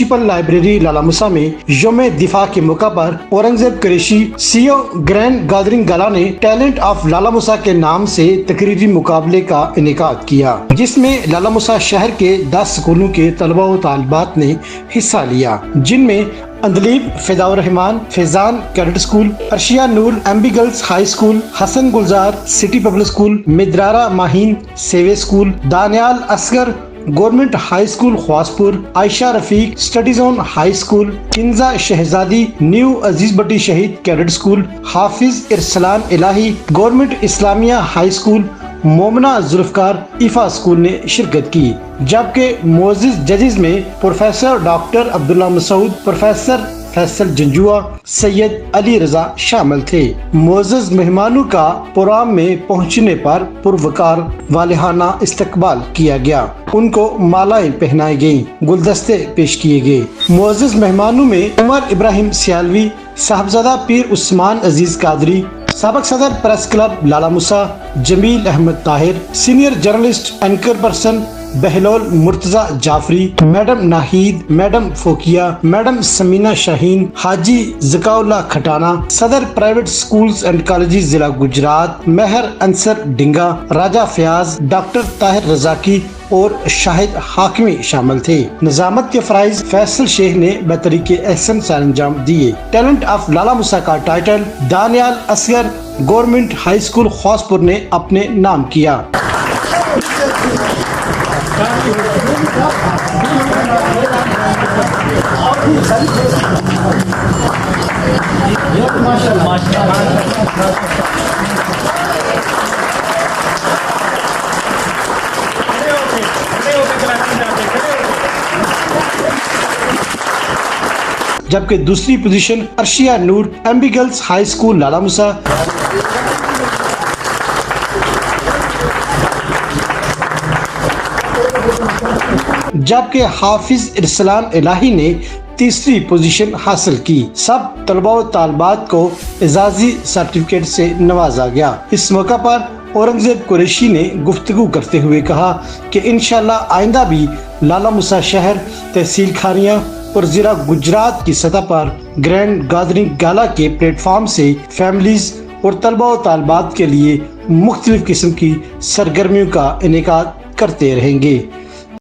Municipal library लाला मुसा में यौम दिफा के मौका पर Aurangzeb Qureshi CO grand gathering gala ने टैलेंट ऑफ लाला मुसा के नाम से तकरीरी मुकाबले का इनेकाद किया, जिसमें लाला मुसा शहर के 10 स्कूलों के तलबा व तालिबात ने हिस्सा लिया, जिनमें Andleeb Fidaur Rehman Faizan Cadet School, Arshia Noor MB girls high School, Hassan Gulzar City Public School, Midrara Maheen सेवे School, Danial Asghar government high school Khawaspur, Ayesha Rafique Study Zone High School, Kinza Shahzadi New Aziz Bhatti शहीद Cadet School, Hafiz Irsalan Elahi Government Islamia High School, Momina Zulfiqar इफा स्कूल ने शिरकत की, जबकि मोअज़्ज़िज़ जजेस में professor doctor Abdullah Masood, professor Faisal Janjua, Syed Ali रजा शामिल थे। मोअज़्ज़िज़ मेहमानों का प्रोग्राम में पहुंचने पर पुरवकार वालिहाना इस्तकबाल किया गया, उनको मालाएं पहनाई गयी, गुलदस्ते पेश किए गए। मोअज़्ज़िज़ मेहमानों में उमर इब्राहिम सियालवी, साहबजादा पीर उस्मान अजीज कादरी, साबिक सदर Press Club Lala Musa Jamil Ahmed Tahir, senior journalist anchor person Bahlol Murtaza Jafri, madam Nahid, madam Fozia, madam Samina Shaheen, Haji Zakaullah Khatana, सदर प्राइवेट स्कूल्स एंड कॉलेजेस जिला गुजरात महर अंसर डिंगा, राजा फयाज, डॉक्टर ताहिर रजाकी और शाहिद हाकिमी शामिल थे। निजामत के फराइज फैसल शेख ने बेतरीके एहसन से अंजाम दिए। टैलेंट ऑफ लाला मुसा का title Danial Asghar government high school Khwaspur ने अपने नाम किया। जबकि दूसरी position Arshia Noor MB girls high school Lala Musa, जबकि हाफिज इरसलान इलाही ने तीसरी पोजीशन हासिल की। सब तलबा व तालिबात को एजाजी सर्टिफिकेट से नवाजा गया। इस मौका पर औरंगजेब कुरैशी ने गुफ्तगू करते हुए कहा कि इंशाअल्लाह आइंदा भी लाला मुसा शहर, तहसील खानिया और जिला गुजरात की सतह पर ग्रैंड गैदरिंग गाला के प्लेटफॉर्म से फैमिलीज और तलबा व तालिबात के लिए मुख्तलिफ किस्म की सरगर्मियों का इनेकाद करते रहेंगे।